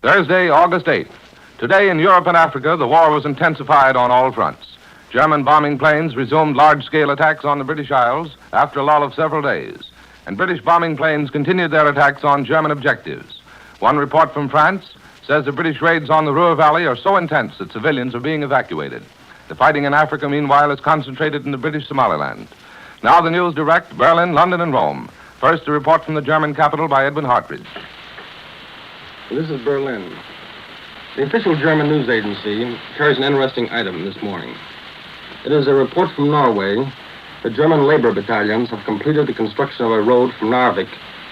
Thursday, August 8th. Today in Europe and Africa, the war was intensified on all fronts. German bombing planes resumed large-scale attacks on the British Isles after a lull of several days. And British bombing planes continued their attacks on German objectives. One report from France says the British raids on the Ruhr Valley are so intense that civilians are being evacuated. The fighting in Africa, meanwhile, is concentrated in the British Somaliland. Now the news direct, Berlin, London, and Rome. First, a report from the German capital by Edwin Hartridge. This is Berlin. The official German news agency carries an interesting item this morning. It is a report from Norway that German labor battalions have completed the construction of a road from Narvik,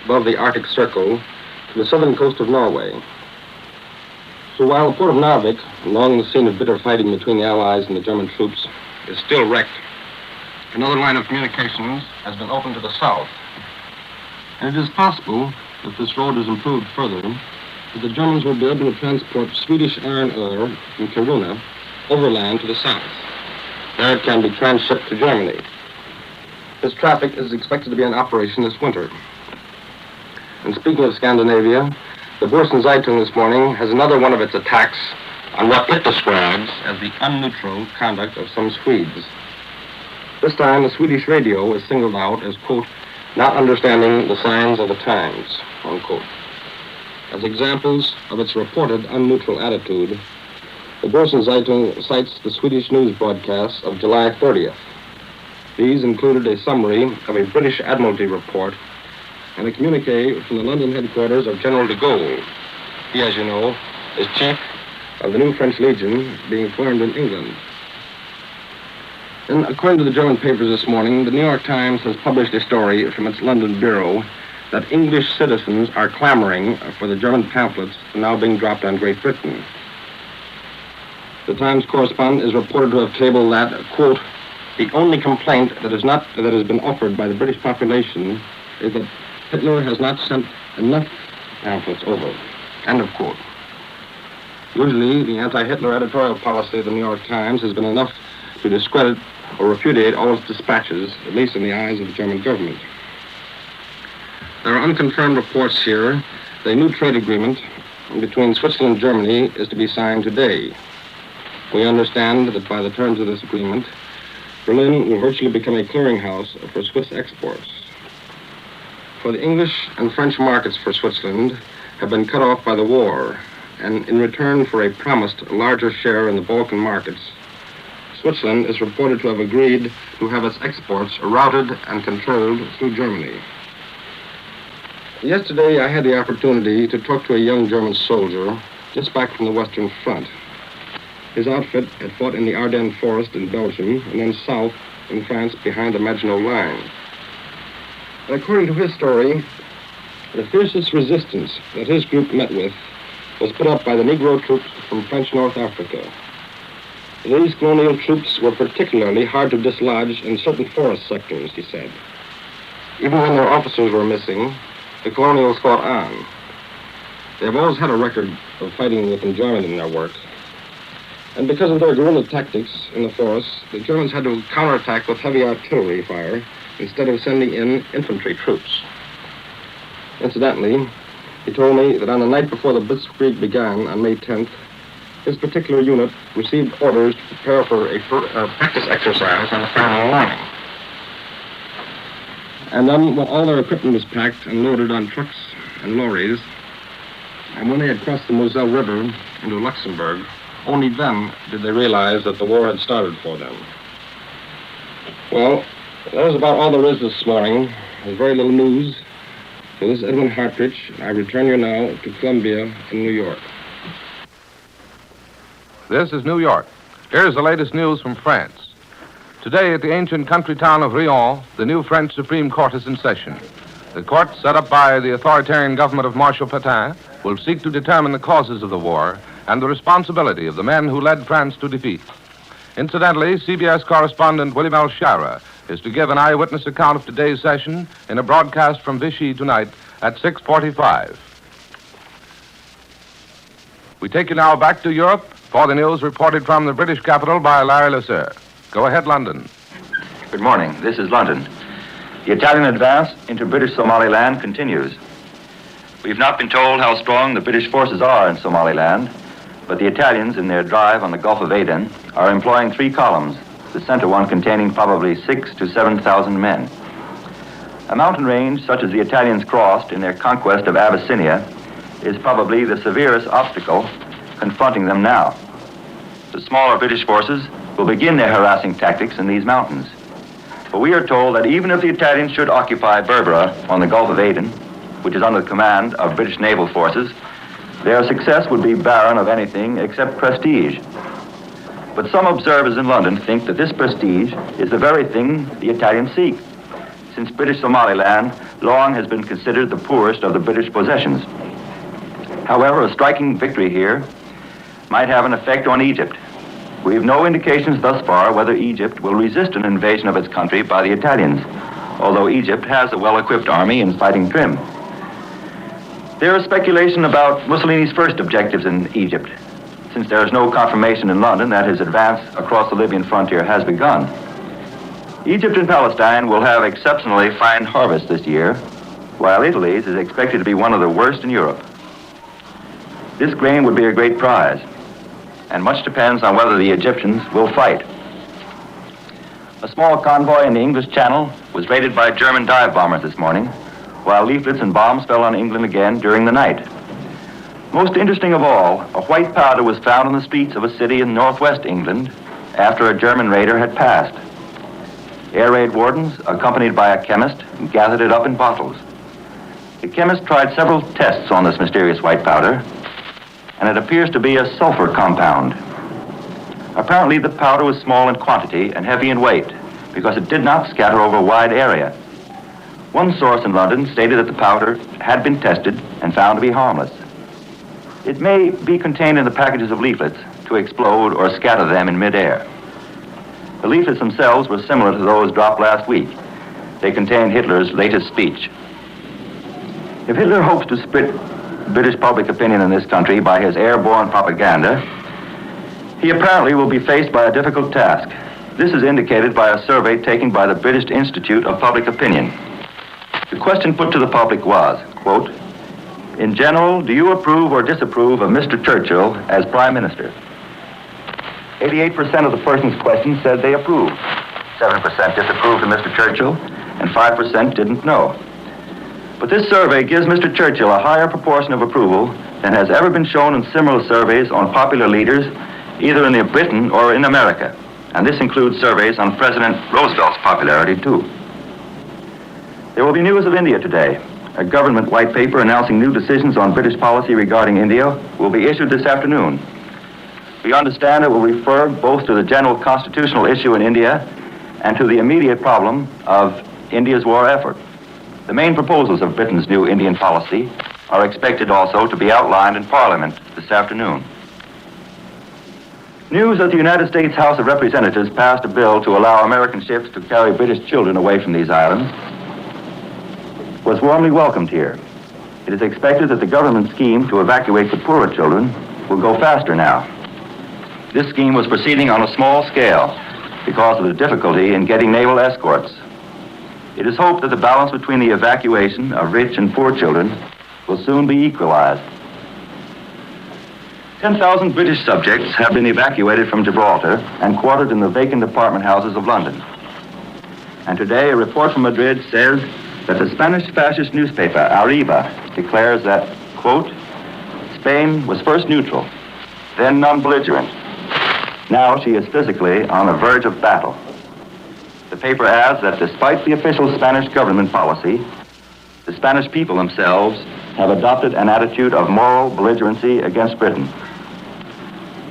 above the Arctic Circle, to the southern coast of Norway. So while the port of Narvik, along the scene of bitter fighting between the Allies and the German troops, is still wrecked, another line of communications has been opened to the south. And it is possible, if this road is improved further, that the Germans will be able to transport Swedish iron ore from Kiruna overland to the south. There it can be transshipped to Germany. This traffic is expected to be in operation this winter. And speaking of Scandinavia, the Borsen Zeitung this morning has another one of its attacks on what it describes as the unneutral conduct of some Swedes. This time, the Swedish radio is singled out as, quote, not understanding the signs of the times, unquote. As examples of its reported unneutral attitude, the Borsen Zeitung cites the Swedish news broadcasts of July 30th. These included a summary of a British Admiralty report and a communique from the London headquarters of General de Gaulle. He, as you know, is chief of the new French Legion being formed in England. And according to the German papers this morning, the New York Times has published a story from its London bureau that English citizens are clamoring for the German pamphlets now being dropped on Great Britain. The Times correspondent is reported to have cabled that, quote, the only complaint that has been offered by the British population is that Hitler has not sent enough pamphlets over, end of quote. Usually, the anti-Hitler editorial policy of the New York Times has been enough to discredit or repudiate all its dispatches, at least in the eyes of the German government. There are unconfirmed reports here that a new trade agreement between Switzerland and Germany is to be signed today. We understand that by the terms of this agreement, Berlin will virtually become a clearinghouse for Swiss exports. For the English and French markets for Switzerland have been cut off by the war, and in return for a promised larger share in the Balkan markets, Switzerland is reported to have agreed to have its exports routed and controlled through Germany. Yesterday, I had the opportunity to talk to a young German soldier just back from the Western Front. His outfit had fought in the Ardennes forest in Belgium and then south in France behind the Maginot Line. And according to his story, the fiercest resistance that his group met with was put up by the Negro troops from French North Africa. These colonial troops were particularly hard to dislodge in certain forest sectors, he said. Even when their officers were missing, the colonials fought on. They have always had a record of fighting with enjoyment in their work. And because of their guerrilla tactics in the forests, the Germans had to counterattack with heavy artillery fire instead of sending in infantry troops. Incidentally, he told me that on the night before the Blitzkrieg began on May 10th, his particular unit received orders to prepare for a practice exercise on the following morning. And then when all their equipment was packed and loaded on trucks and lorries, and when they had crossed the Moselle River into Luxembourg, only then did they realize that the war had started for them. Well, that was about all there is this morning. There's very little news. So this is Edwin Hartridge. I return you now to Columbia in New York. This is New York. Here's the latest news from France. Today at the ancient country town of Riom, the new French Supreme Court is in session. The court, set up by the authoritarian government of Marshal Pétain, will seek to determine the causes of the war and the responsibility of the men who led France to defeat. Incidentally, CBS correspondent William L. Shara is to give an eyewitness account of today's session in a broadcast from Vichy tonight at 6:45. We take you now back to Europe for the news reported from the British capital by Larry Lasser. Go ahead, London. Good morning. This is London. The Italian advance into British Somaliland continues. We've not been told how strong the British forces are in Somaliland, but the Italians, in their drive on the Gulf of Aden, are employing 3 columns, the center one containing probably 6,000 to 7,000 men. A mountain range such as the Italians crossed in their conquest of Abyssinia is probably the severest obstacle confronting them now. The smaller British forces will begin their harassing tactics in these mountains. But we are told that even if the Italians should occupy Berbera on the Gulf of Aden, which is under the command of British naval forces, their success would be barren of anything except prestige. But some observers in London think that this prestige is the very thing the Italians seek, since British Somaliland long has been considered the poorest of the British possessions. However, a striking victory here might have an effect on Egypt. We have no indications thus far whether Egypt will resist an invasion of its country by the Italians, although Egypt has a well-equipped army and fighting trim. There is speculation about Mussolini's first objectives in Egypt, since there is no confirmation in London that his advance across the Libyan frontier has begun. Egypt and Palestine will have exceptionally fine harvests this year, while Italy's is expected to be one of the worst in Europe. This grain would be a great prize, and much depends on whether the Egyptians will fight. A small convoy in the English Channel was raided by German dive bombers this morning, while leaflets and bombs fell on England again during the night. Most interesting of all, a white powder was found on the streets of a city in northwest England after a German raider had passed. Air raid wardens, accompanied by a chemist, gathered it up in bottles. The chemist tried several tests on this mysterious white powder, and it appears to be a sulfur compound. Apparently, the powder was small in quantity and heavy in weight because it did not scatter over a wide area. One source in London stated that the powder had been tested and found to be harmless. It may be contained in the packages of leaflets to explode or scatter them in midair. The leaflets themselves were similar to those dropped last week. They contained Hitler's latest speech. If Hitler hopes to split British public opinion in this country by his airborne propaganda, he apparently will be faced by a difficult task. This is indicated by a survey taken by the British Institute of Public Opinion. The question put to the public was, quote, "In general, do you approve or disapprove of Mr. Churchill as Prime Minister?" 88% of the persons questioned said they approved. 7% disapproved of Mr. Churchill, and 5% didn't know. But this survey gives Mr. Churchill a higher proportion of approval than has ever been shown in similar surveys on popular leaders, either in Britain or in America. And this includes surveys on President Roosevelt's popularity, too. There will be news of India today. A government white paper announcing new decisions on British policy regarding India will be issued this afternoon. We understand it will refer both to the general constitutional issue in India and to the immediate problem of India's war effort. The main proposals of Britain's new Indian policy are expected also to be outlined in Parliament this afternoon. News that the United States House of Representatives passed a bill to allow American ships to carry British children away from these islands was warmly welcomed here. It is expected that the government scheme to evacuate the poorer children will go faster now. This scheme was proceeding on a small scale because of the difficulty in getting naval escorts. It is hoped that the balance between the evacuation of rich and poor children will soon be equalized. 10,000 British subjects have been evacuated from Gibraltar and quartered in the vacant apartment houses of London. And today, a report from Madrid says that the Spanish fascist newspaper, Arriba, declares that, quote, "Spain was first neutral, then non-belligerent. Now she is physically on the verge of battle." The paper adds that despite the official Spanish government policy, the Spanish people themselves have adopted an attitude of moral belligerency against Britain.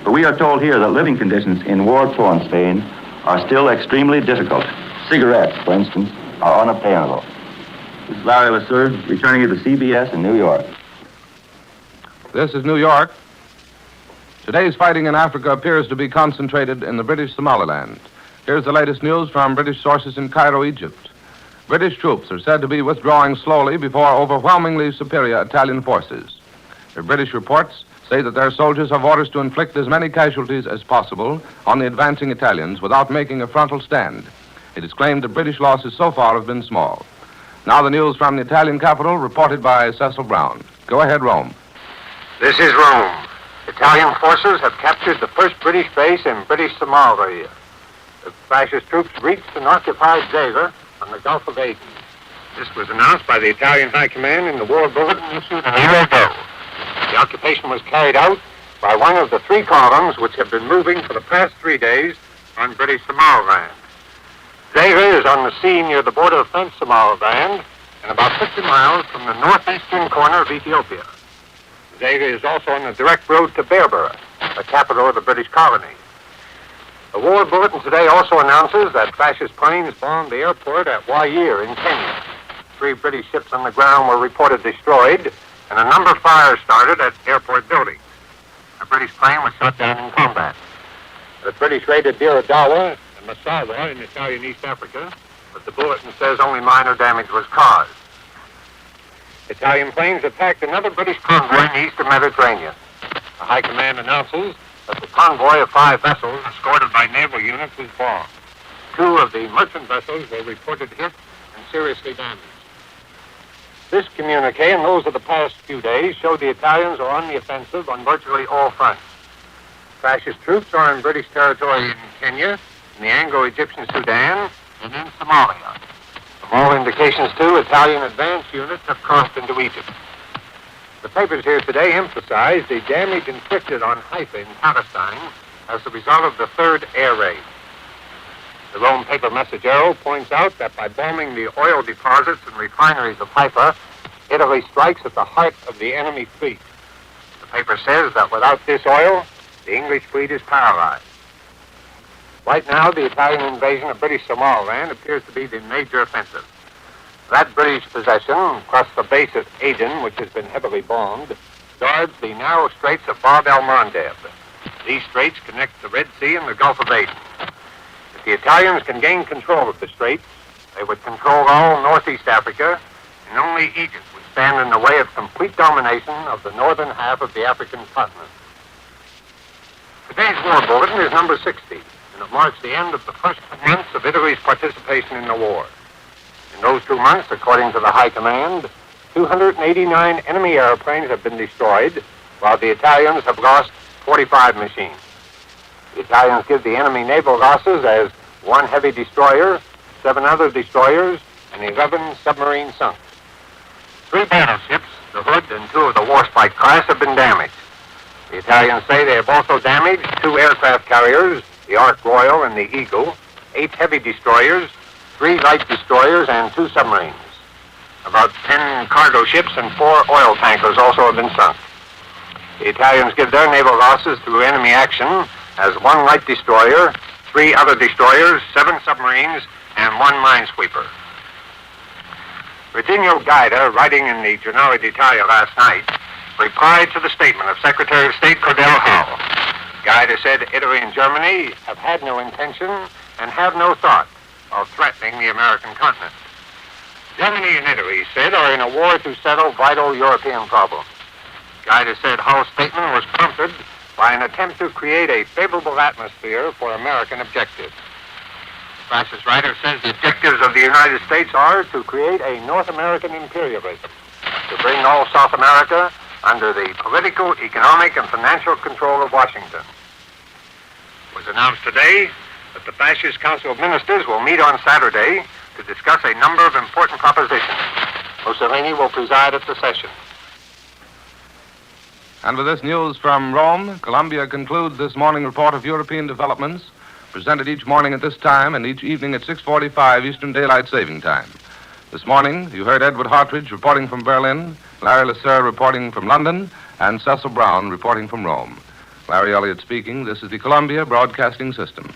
But we are told here that living conditions in war-torn Spain are still extremely difficult. Cigarettes, for instance, are unobtainable. This is Larry Lasseur, returning you to CBS in New York. This is New York. Today's fighting in Africa appears to be concentrated in the British Somaliland. Here's the latest news from British sources in Cairo, Egypt. British troops are said to be withdrawing slowly before overwhelmingly superior Italian forces. The British reports say that their soldiers have orders to inflict as many casualties as possible on the advancing Italians without making a frontal stand. It is claimed the British losses so far have been small. Now the news from the Italian capital, reported by Cecil Brown. Go ahead, Rome. This is Rome. Italian forces have captured the first British base in British Somalia. The fascist troops reached and occupied Zeta on the Gulf of Aden. This was announced by the Italian High Command in the war bulletin issued a year ago. The occupation was carried out by one of the 3 columns which have been moving for the past 3 days on British Somaliland. Zeta is on the sea near the border of French Somaliland and about 50 miles from the northeastern corner of Ethiopia. Zeta is also on the direct road to Berbera, the capital of the British colony. The war bulletin today also announces that fascist planes bombed the airport at Wajir in Kenya. 3 British ships on the ground were reported destroyed, and a number of fires started at airport buildings. A British plane was shot down in combat. The British raided Dir Dawa and Massawa in Italian East Africa, but the bulletin says only minor damage was caused. Italian planes attacked another British convoy in the eastern Mediterranean. The High Command announces that the convoy of 5 vessels escorted by naval units was bombed. 2 of the merchant vessels were reported hit and seriously damaged. This communique and those of the past few days show the Italians are on the offensive on virtually all fronts. Fascist troops are in British territory in Kenya, in the Anglo-Egyptian Sudan, and in Somalia. From all indications, too, Italian advance units have crossed into Egypt. The papers here today emphasize the damage inflicted on Haifa in Palestine as a result of the 3rd air raid. The Rome paper Messaggero points out that by bombing the oil deposits and refineries of Haifa, Italy strikes at the heart of the enemy fleet. The paper says that without this oil, the English fleet is paralyzed. Right now, the Italian invasion of British Somaliland appears to be the major offensive. That British possession, plus the base at Aden, which has been heavily bombed, guards the narrow straits of Bab el-Mandeb. These straits connect the Red Sea and the Gulf of Aden. If the Italians can gain control of the straits, they would control all northeast Africa, and only Egypt would stand in the way of complete domination of the northern half of the African continent. Today's war bulletin is number 60, and it marks the end of the first 2 months of Italy's participation in the war. In those 2 months, according to the High Command, 289 enemy airplanes have been destroyed, while the Italians have lost 45 machines. The Italians give the enemy naval losses as 1 heavy destroyer, 7 other destroyers, and 11 submarines sunk. 3 battleships, the Hood and 2 of the Warspite class, have been damaged. The Italians say they have also damaged 2 aircraft carriers, the Ark Royal and the Eagle, 8 heavy destroyers, 3 light destroyers, and 2 submarines. About 10 cargo ships and 4 oil tankers also have been sunk. The Italians give their naval losses through enemy action as 1 light destroyer, 3 other destroyers, 7 submarines, and 1 minesweeper. Virginio Gaida, writing in the Giornale d'Italia last night, replied to the statement of Secretary of State Cordell Hull. Gaida said Italy and Germany have had no intention and have no thought of threatening the American continent. Germany and Italy, he said, are in a war to settle vital European problems. Gaida said Hull's statement was prompted by an attempt to create a favorable atmosphere for American objectives. The fascist writer says the objectives of the United States are to create a North American imperialism, to bring all South America under the political, economic, and financial control of Washington. It was announced today that the Fascist Council of Ministers will meet on Saturday to discuss a number of important propositions. Mussolini will preside at the session. And with this news from Rome, Columbia concludes this morning report of European developments, presented each morning at this time and each evening at 6:45 Eastern Daylight Saving Time. This morning, you heard Edward Hartridge reporting from Berlin, Larry Lasser reporting from London, and Cecil Brown reporting from Rome. Larry Elliott speaking. This is the Columbia Broadcasting System.